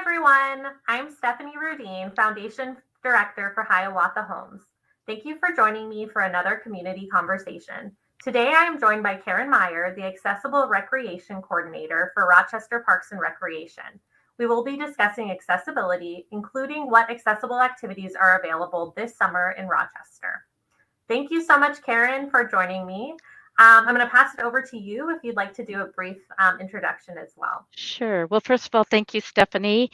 everyone. I'm Stephanie Rudine, Foundation Director for Hiawatha Homes. Thank you for joining me for another community conversation. Today I am joined by Karen Meyer, the Accessible Recreation Coordinator for Rochester Parks and Recreation. We will be discussing accessibility, including what accessible activities are available this summer in Rochester. Thank you so much, Karen, for joining me. I'm going to pass it over to you if you'd like to do a brief introduction as well. Sure. Well, first of all, thank you, Stephanie,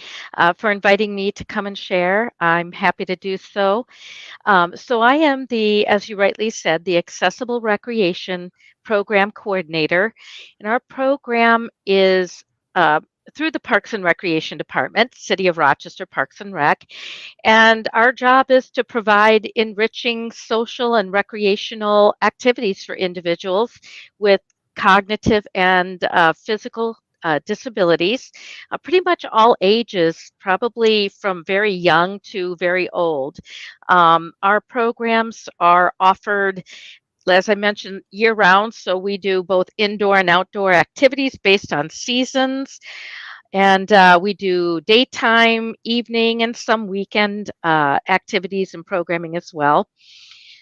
for inviting me to come and share. I'm happy to do so. So I am as you rightly said, the Accessible Recreation Program Coordinator, and our program is through the Parks and Recreation Department, City of Rochester Parks and Rec, and our job is to provide enriching social and recreational activities for individuals with cognitive and physical disabilities, pretty much all ages, probably from very young to very old. Our programs are offered, as I mentioned, year round. So we do both indoor and outdoor activities based on seasons. And we do daytime, evening, and some weekend activities and programming as well.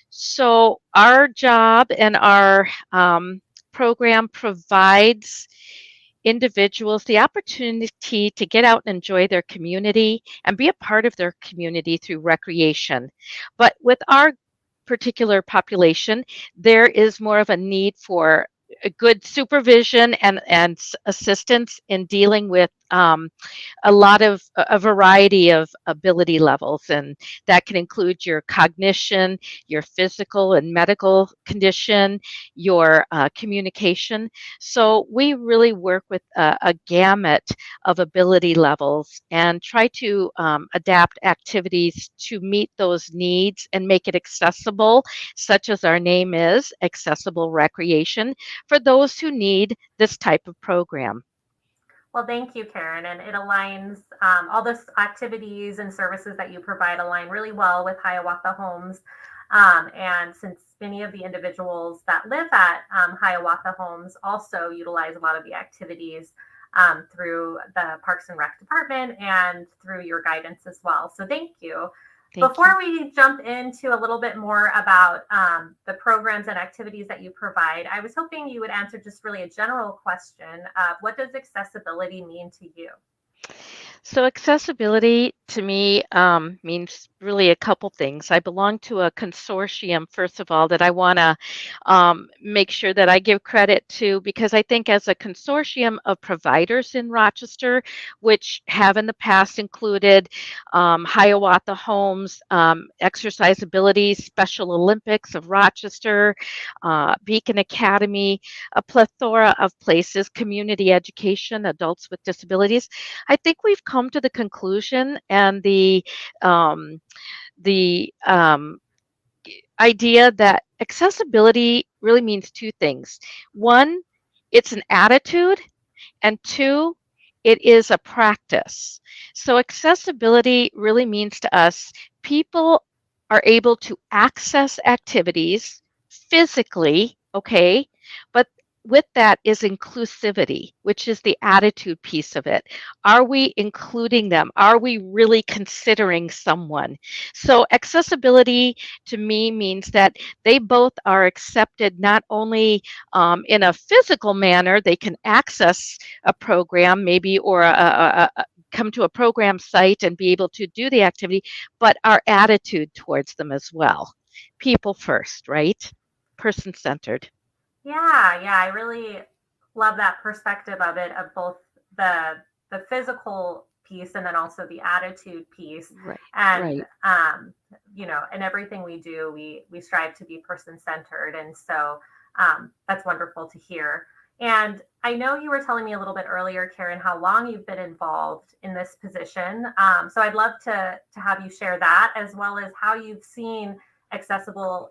So our job and our program provides individuals the opportunity to get out and enjoy their community and be a part of their community through recreation. But with our particular population, there is more of a need for a good supervision and assistance in dealing with a lot of a variety of ability levels, and that can include your cognition, your physical and medical condition, your communication. So we really work with a gamut of ability levels and try to adapt activities to meet those needs and make it accessible, such as our name is Accessible Recreation, for those who need this type of program. Well, thank you, Karen. And it aligns, all the activities and services that you provide align really well with Hiawatha Homes. And since many of the individuals that live at Hiawatha Homes also utilize a lot of the activities through the Parks and Rec Department and through your guidance as well. So thank you. Thank you. Before we jump into a little bit more about the programs and activities that you provide, I was hoping you would answer just really a general question of what does accessibility mean to you? So accessibility to me means really a couple things. I belong to a consortium, first of all, that I want to make sure that I give credit to, because I think as a consortium of providers in Rochester, which have in the past included Hiawatha Homes, Exercisability, Special Olympics of Rochester, Beacon Academy, a plethora of places, community education, adults with disabilities. I think we've come to the conclusion and the idea that accessibility really means two things. One, it's an attitude, and two, it is a practice. So accessibility really means to us people are able to access activities physically, okay, but with that is inclusivity, which is the attitude piece of it. Are we including them? Are we really considering someone? So accessibility to me means that they both are accepted not only in a physical manner, they can access a program maybe, or come to a program site and be able to do the activity, but our attitude towards them as well. People first, right? Person centered. Yeah, I really love that perspective of it, of both the physical piece and then also the attitude piece. Right, And right. in everything we do, we strive to be person centered, and so that's wonderful to hear. And I know you were telling me a little bit earlier, Karen, how long you've been involved in this position. So I'd love to have you share that, as well as how you've seen accessibility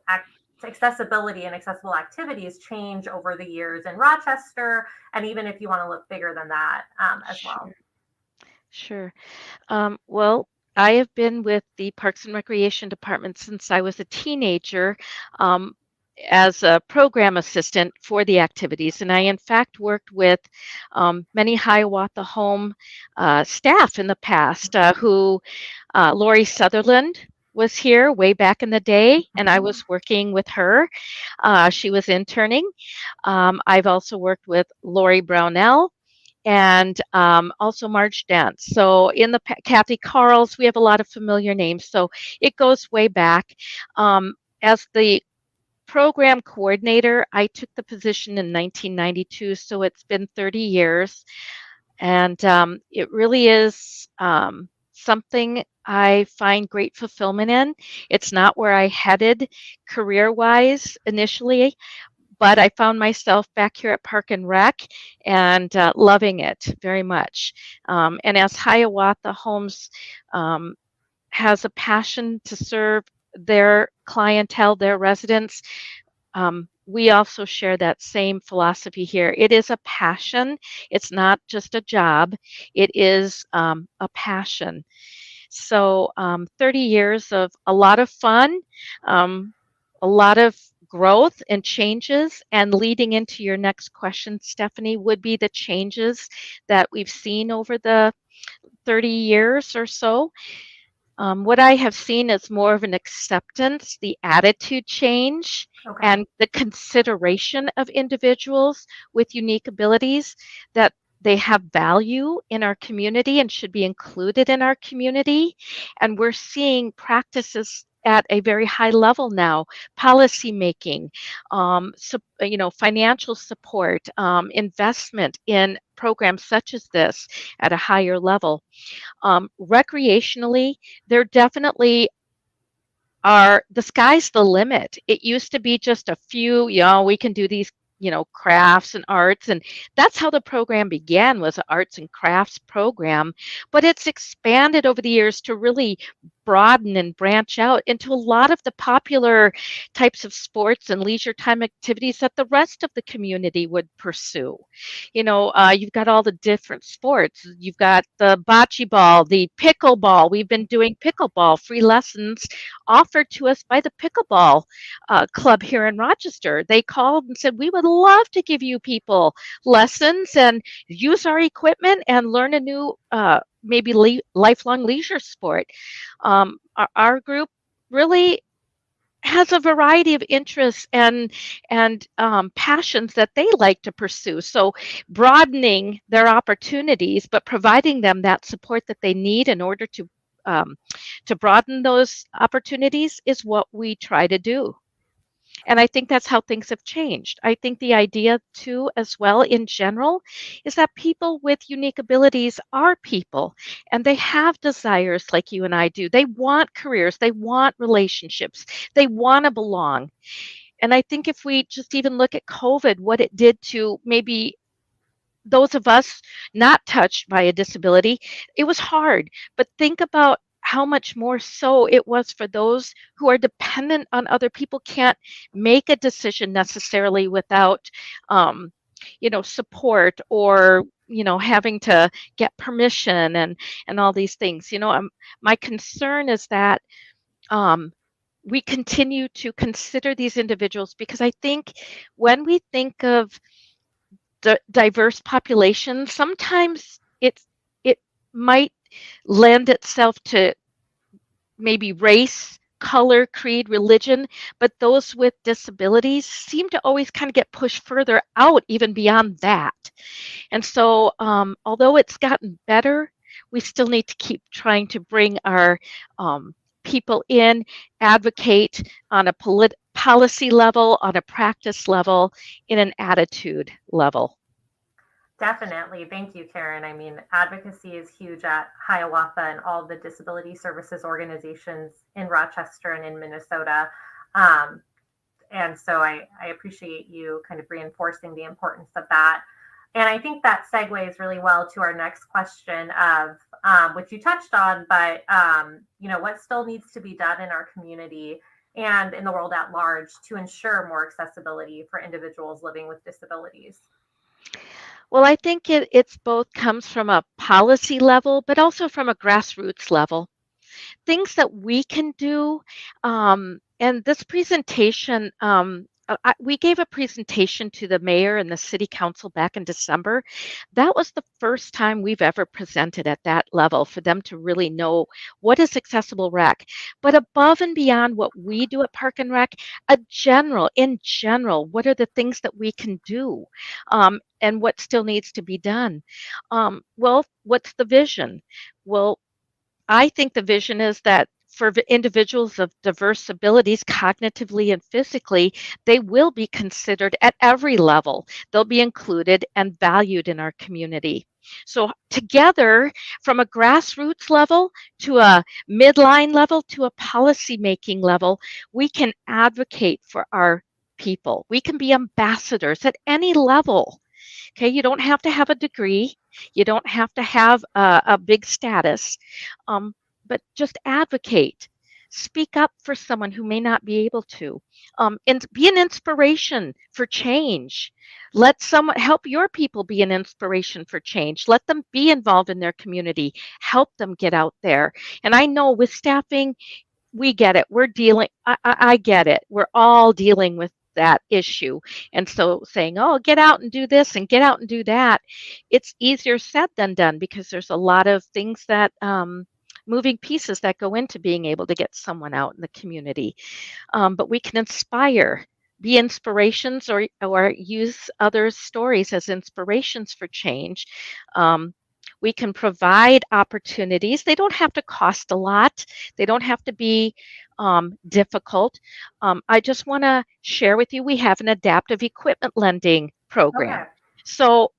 and accessible activities change over the years in Rochester, and even if you want to look bigger than that as well. Sure, sure. Well, I have been with the Parks and Recreation Department since I was a teenager. Um, as a program assistant for the activities. And I, in fact, worked with many Hiawatha Home staff in the past who Lori Sutherland was here way back in the day, and I was working with her. She was interning. I've also worked with Lori Brownell and also Marge Dent. So in the Kathy Carls, we have a lot of familiar names. So it goes way back. As the program coordinator, I took the position in 1992, so it's been 30 years. And it really is something I find great fulfillment in. It's not where I headed career wise initially, but I found myself back here at Park and Rec and loving it very much. And as Hiawatha Homes has a passion to serve their clientele, their residents, we also share that same philosophy here. It is a passion. It's not just a job. It is a passion. So 30 years of a lot of fun, um, a lot of growth and changes. And leading into your next question, Stephanie, would be the changes that we've seen over the 30 years or so. What I have seen is more of an acceptance, the attitude change, Okay. and the consideration of individuals with unique abilities, that they have value in our community and should be included in our community. And we're seeing practices at a very high level now, policy making, financial support, investment in programs such as this at a higher level. Recreationally, there definitely are, the sky's the limit. It used to be just a few, we can do these, crafts and arts. And that's how the program began, was an arts and crafts program. But it's expanded over the years to really broaden and branch out into a lot of the popular types of sports and leisure time activities that the rest of the community would pursue. You've got all the different sports. You've got the bocce ball, the pickleball. We've been doing pickleball free lessons offered to us by the pickleball club here in Rochester. They called and said, we would love to give you people lessons and use our equipment and learn a new maybe lifelong leisure sport. Our group really has a variety of interests and passions that they like to pursue. So broadening their opportunities, but providing them that support that they need in order to broaden those opportunities is what we try to do. And I think that's how things have changed. I think the idea, too, as well, in general, is that people with unique abilities are people and they have desires like you and I do. They want careers, they want relationships, they want to belong. And I think if we just even look at COVID, what it did to maybe those of us not touched by a disability, it was hard. But think about how much more so it was for those who are dependent on other people, can't make a decision necessarily without, support or having to get permission and all these things. My concern is that um, we continue to consider these individuals, because I think when we think of diverse populations, sometimes it might lend itself to maybe race, color, creed, religion, but those with disabilities seem to always kind of get pushed further out, even beyond that. And so, although it's gotten better, we still need to keep trying to bring our people in, advocate on a policy level, on a practice level, in an attitude level. Definitely. Thank you, Karen. I mean, advocacy is huge at Hiawatha and all the disability services organizations in Rochester and in Minnesota. Um, and so I appreciate you kind of reinforcing the importance of that. And I think that segues really well to our next question of which you touched on, but what still needs to be done in our community and in the world at large to ensure more accessibility for individuals living with disabilities. Well, I think it's both comes from a policy level, but also from a grassroots level. Things that we can do, and this presentation we gave a presentation to the mayor and the city council back in December. That was the first time we've ever presented at that level for them to really know what is accessible rec. But above and beyond what we do at Park and Rec, in general, what are the things that we can do, and what still needs to be done? Well, what's the vision? Well, I think the vision is that for individuals of diverse abilities, cognitively and physically, they will be considered at every level. They'll be included and valued in our community. So, together, from a grassroots level to a midline level to a policy-making level, we can advocate for our people. We can be ambassadors at any level. Okay, you don't have to have a degree. You don't have to have a big status, um, but just advocate. Speak up for someone who may not be able to, and be an inspiration for change. Let someone help your people be an inspiration for change. Let them be involved in their community. Help them get out there. And I know with staffing, we get it. We're dealing, I get it. We're all dealing with that issue. And so saying, oh, get out and do this and get out and do that, it's easier said than done because there's a lot of things that, moving pieces that go into being able to get someone out in the community. But we can inspire, be inspirations, or use others' stories as inspirations for change. Um, we can provide opportunities. They don't have to cost a lot. They don't have to be difficult. I just want to share with you, we have an adaptive equipment lending program. Okay. So,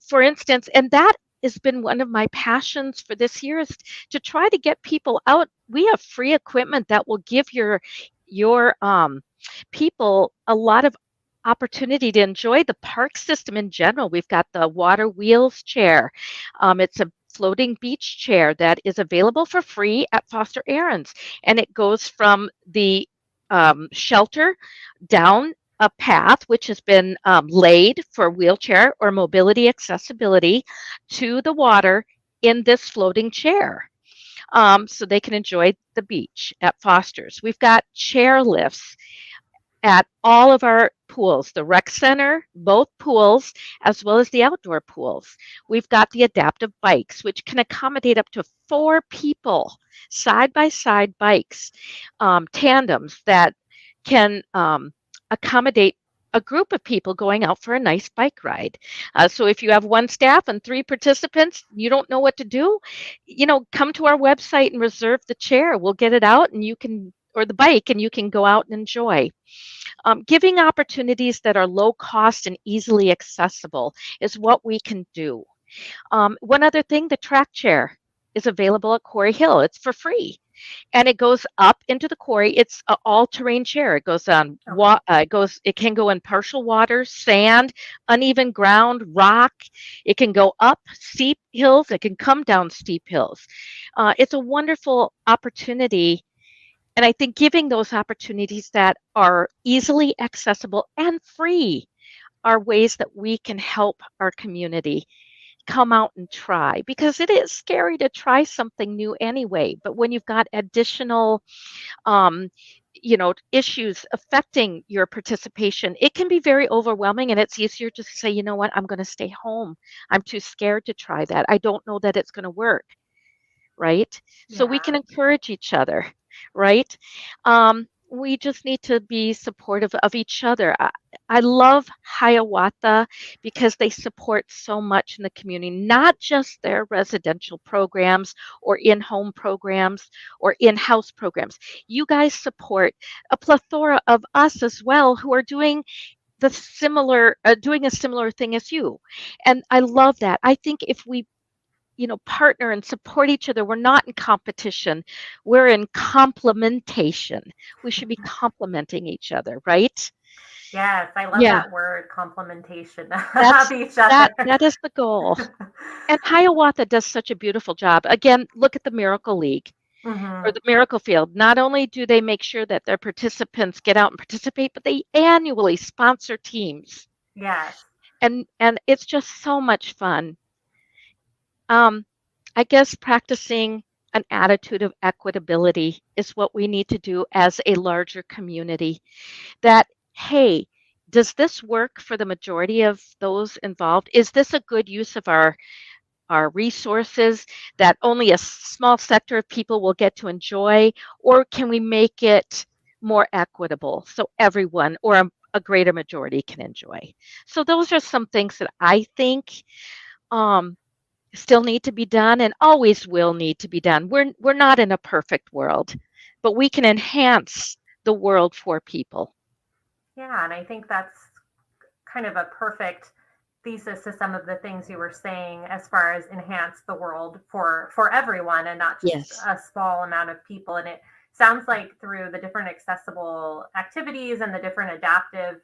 for instance, and that has been one of my passions for this year, is to try to get people out. We have free equipment that will give your people a lot of opportunity to enjoy the park system in general. We've got the water wheels chair. It's a floating beach chair that is available for free at Foster Aaron's, and it goes from the shelter down a path which has been laid for wheelchair or mobility accessibility to the water in this floating chair, so they can enjoy the beach at Foster's. We've got chair lifts at all of our pools, the rec center, both pools, as well as the outdoor pools. We've got the adaptive bikes, which can accommodate up to 4 people, side by side bikes, tandems that can accommodate a group of people going out for a nice bike ride. So if you have 1 staff and 3 participants, you don't know what to do, come to our website and reserve the chair. We'll get it out and you can, or the bike, and you can go out and enjoy. Giving opportunities that are low cost and easily accessible is what we can do. One other thing, the track chair is available at Quarry Hill. It's for free. And it goes up into the quarry. It's an all-terrain chair. It goes on. Okay. It can go in partial water, sand, uneven ground, rock. It can go up steep hills. It can come down steep hills. It's a wonderful opportunity. And I think giving those opportunities that are easily accessible and free are ways that we can help our community come out and try, because it is scary to try something new anyway. But when you've got additional um, issues affecting your participation, it can be very overwhelming, and it's easier to say, you know what, I'm going to stay home. I'm too scared to try that. I don't know that it's going to work, right? So we Yeah. can encourage each other, right? We just need to be supportive of each other. I love Hiawatha because they support so much in the community, not just their residential programs or in-home programs or in-house programs. You guys support a plethora of us as well who are doing doing a similar thing as you. And I love that. I think if we partner and support each other. We're not in competition. We're in complementation. We should be complementing each other, right? Yes, I love Yeah, that word, complementation of that's each that other. that is the goal. And Hiawatha does such a beautiful job. Again, look at the Miracle League or Hmm. the Miracle Field. Not only do they make sure that their participants get out and participate, but they annually sponsor teams. Yes. And it's just so much fun. Um, I guess practicing an attitude of equitability is what we need to do as a larger community. That, hey, does this work for the majority of those involved? Is this a good use of our resources that only a small sector of people will get to enjoy, or can we make it more equitable so everyone or a greater majority can enjoy? So those are some things that I think um, still need to be done and always will need to be done. We're not in a perfect world, but we can enhance the world for people. Yeah, and I think that's kind of a perfect thesis to some of the things you were saying as far as enhance the world for everyone and not just Yes. a small amount of people. And it sounds like through the different accessible activities and the different adaptive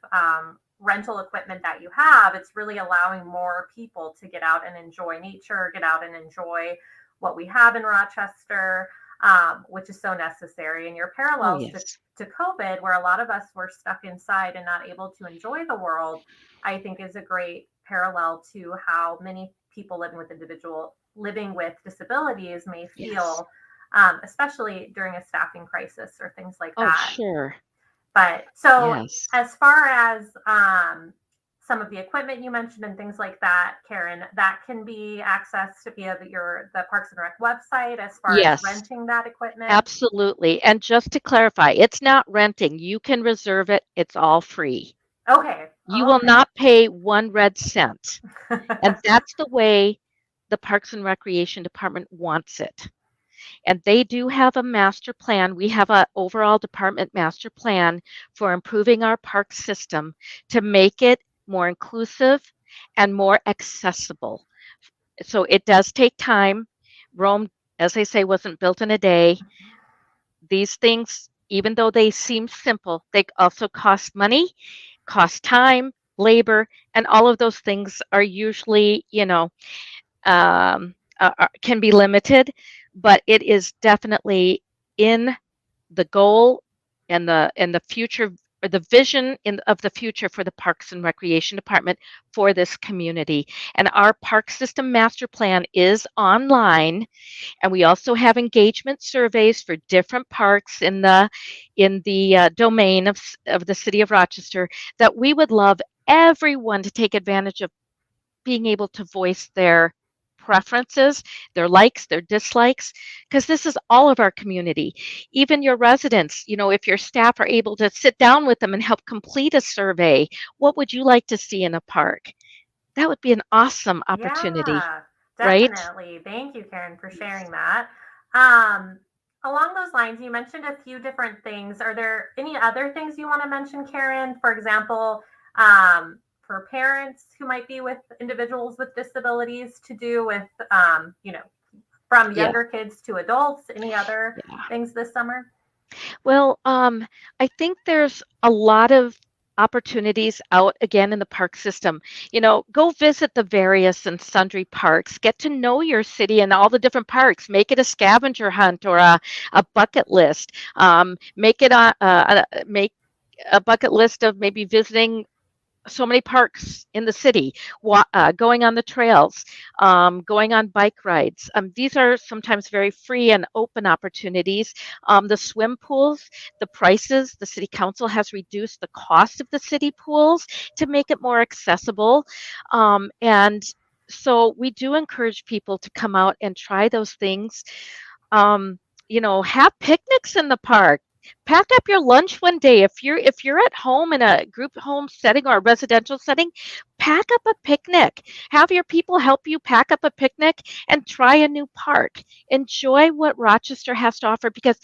rental equipment that you have, it's really allowing more people to get out and enjoy nature, get out and enjoy what we have in Rochester, which is so necessary. And your Oh, parallels yes. to COVID, where a lot of us were stuck inside and not able to enjoy the world, I think is a great parallel to how many people living with disabilities may Yes. feel, especially during a staffing crisis or things like Oh, that. sure. But so, Yes. as far as some of the equipment you mentioned and things like that, Karen, that can be accessed via the Parks and Rec website as far as Yes. renting that equipment. Absolutely. And just to clarify, it's not renting. You can reserve it. It's all free. Okay, You will not pay one red cent. okay. And that's the way the Parks and Recreation Department wants it. And they do have a master plan. We have an overall department master plan for improving our park system to make it more inclusive and more accessible. So it does take time. Rome, as I say, wasn't built in a day. These things, even though they seem simple, they also cost money, cost time, labor, and all of those things are usually, can be limited, but it is definitely in the goal and the future or the vision of the future for the Parks and Recreation Department for this community. And our park system master plan is online, and we also have engagement surveys for different parks in the domain of the city of Rochester that we would love everyone to take advantage of being able to voice their preferences, their likes, their dislikes, because this is all of our community. Even your residents, if your staff are able to sit down with them and help complete a survey, what would you like to see in a park? That would be an awesome opportunity, Yeah, right? definitely. Thank you, Karen, for sharing that. Um, Along those lines, you mentioned a few different things. Are there any other things you want to mention, Karen? For example, for parents who might be with individuals with disabilities to do with, from Yeah, younger kids to adults, any other yeah. things this summer? Well, I think there's a lot of opportunities out again in the park system. Go visit the various and sundry parks, get to know your city and all the different parks, make it a scavenger hunt or a bucket list. Make a bucket list of maybe visiting so many parks in the city, going on the trails, going on bike rides. These are sometimes very free and open opportunities. The swim pools, the prices, the city council has reduced the cost of the city pools to make it more accessible. And so we do encourage people to come out and try those things. um, have picnics in the park. Pack up your lunch one day. If you're at home in a group home setting or a residential setting, pack up a picnic. Have your people help you pack up a picnic and try a new park. Enjoy what Rochester has to offer, because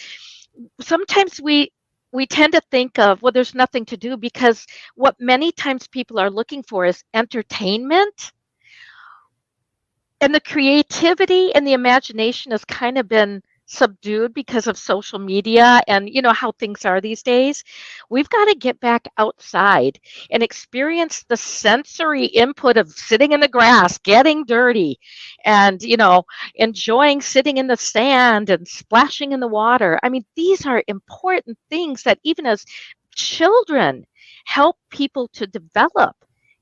sometimes we tend to think of, well, there's nothing to do, because what many times people are looking for is entertainment, and the creativity and the imagination has kind of been subdued because of social media and how things are these days. We've got to get back outside and experience the sensory input of sitting in the grass, getting dirty, and enjoying sitting in the sand and splashing in the water. I mean, these are important things that even as children help people to develop.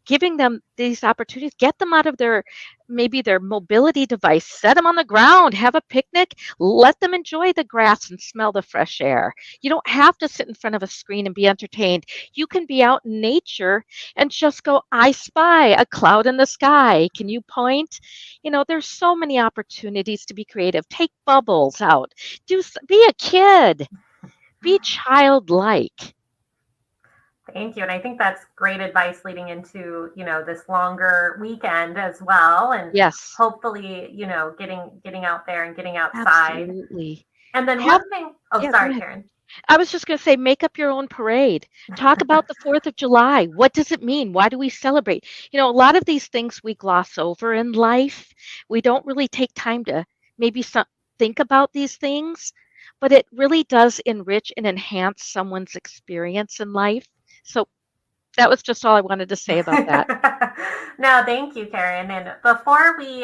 Giving them these opportunities, get them out of their maybe their mobility device, set them on the ground, have a picnic, let them enjoy the grass and smell the fresh air. You don't have to sit in front of a screen and be entertained. You can be out in nature and just go, I spy a cloud in the sky. Can you point? There's so many opportunities to be creative. Take bubbles out. Be a kid. Be childlike. Thank you. And I think that's great advice leading into, this longer weekend as well. And Yes, hopefully, getting out there and getting outside. absolutely. And then Have one thing, oh, Yeah, go sorry, ahead. Karen. I was just going to say, make up your own parade. Talk about the 4th of July. What does it mean? Why do we celebrate? A lot of these things we gloss over in life. We don't really take time to maybe think about these things, but it really does enrich and enhance someone's experience in life. So that was just all I wanted to say about that. No, thank you, Karen. And before we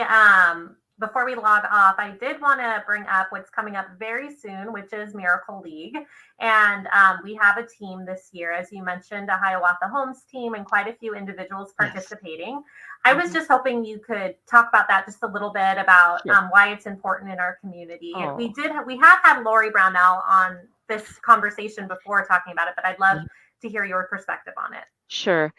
log off, I did want to bring up what's coming up very soon, which is Miracle League. And we have a team this year, as you mentioned, a Hiawatha Homes team and quite a few individuals Yes. participating. I was Mhm. just hoping you could talk about that just a little bit about Sure. why it's important in our community. And Oh, we have had Lori Brownell on this conversation before talking about it, but I'd love yeah. to hear your perspective on it. Sure.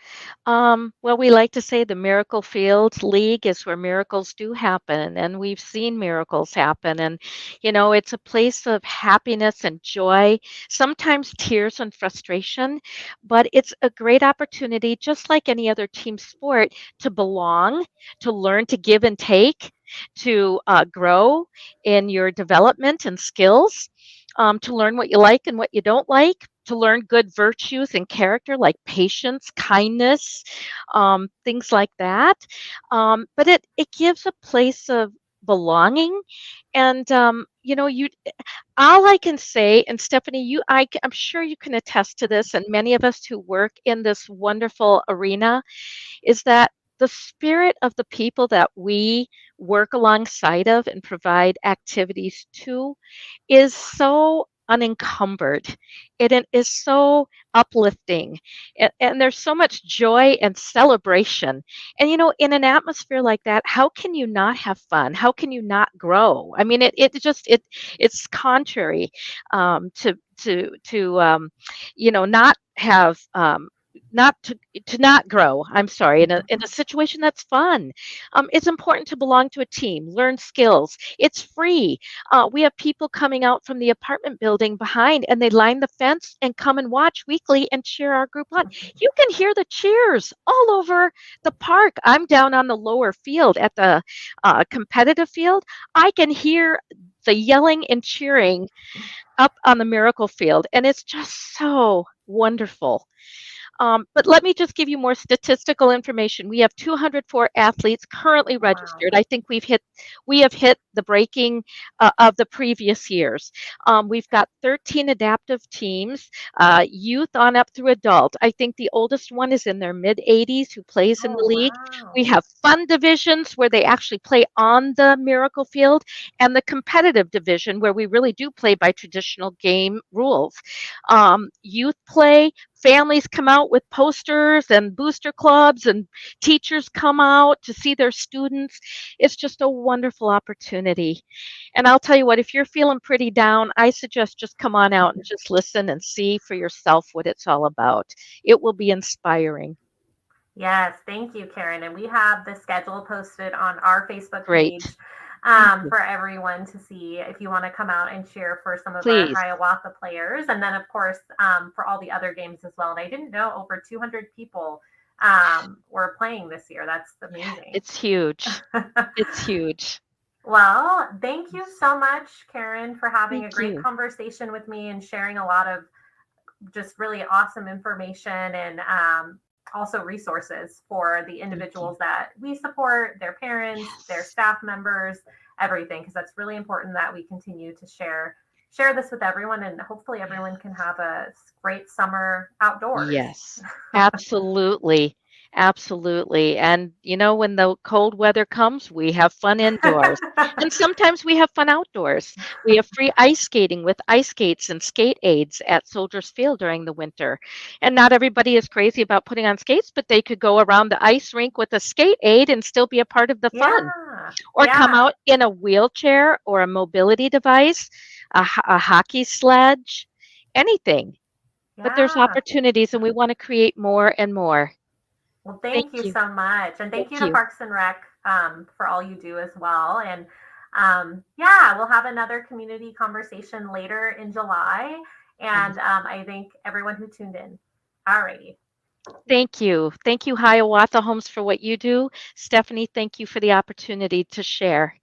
Well, we like to say the Miracle Field League is where miracles do happen, and we've seen miracles happen. And, it's a place of happiness and joy, sometimes tears and frustration, but it's a great opportunity, just like any other team sport, to belong, to learn to give and take, to grow in your development and skills, to learn what you like and what you don't like, to learn good virtues and character like patience, kindness, things like that. But it gives a place of belonging, and you. All I can say, and Stephanie, I'm sure you can attest to this, and many of us who work in this wonderful arena, is that the spirit of the people that we work alongside of and provide activities to is so unencumbered. It is so uplifting. And there's so much joy and celebration. And in an atmosphere like that, how can you not have fun? How can you not grow? I mean, it's contrary to not have not to not grow. I'm sorry, in a situation that's fun. It's important to belong to a team, learn skills. It's free. We have people coming out from the apartment building behind, and they line the fence and come and watch weekly and cheer our group on. You can hear the cheers all over the park. I'm down on the lower field at the competitive field. I can hear the yelling and cheering up on the miracle field, and it's just so wonderful. But let me just give you more statistical information. We have 204 athletes currently Wow. registered. I think we have hit the breaking of the previous years. We've got 13 adaptive teams, youth on up through adult. I think the oldest one is in their mid 80s who plays in the Oh, league. We wow. have fun divisions where they actually play on the miracle field, and the competitive division where we really do play by traditional game rules. Youth play. Families come out with posters and booster clubs, and teachers come out to see their students. It's just a wonderful opportunity. And I'll tell you what, if you're feeling pretty down, I suggest just come on out and just listen and see for yourself what it's all about. It will be inspiring. Yes, thank you, Karen. And we have the schedule posted on our Facebook page Great. Thank you. for everyone to see if you want to come out and cheer for some of our Please. Hiawatha players. And then, of course, for all the other games as well. And I didn't know over 200 people were playing this year. That's amazing. It's huge. It's huge. Well, thank you so much, Karen, for having a Thank great you. conversation with me and sharing a lot of just really awesome information and also resources for the Thank you. individuals that we support, their parents, their Yes. staff members, everything, because that's really important that we continue to share this with everyone, and hopefully everyone can have a great summer outdoors. Yes. Absolutely. Absolutely. And when the cold weather comes, we have fun indoors. And sometimes we have fun outdoors. We have free ice skating with ice skates and skate aids at Soldiers Field during the winter. And not everybody is crazy about putting on skates, but they could go around the ice rink with a skate aid and still be a part of the fun. Yeah. Or come Yeah. out in a wheelchair or a mobility device, a hockey sledge, anything. But there's Yeah. opportunities, and we want to create more and more. Well, Thank thank you you. so much. And thank Thank you to you. Parks and Rec for all you do as well. And yeah, we'll have another community conversation later in July. And I thank everyone who tuned in. All righty. Thank you. Thank you, Hiawatha Homes, for what you do. Stephanie, thank you for the opportunity to share.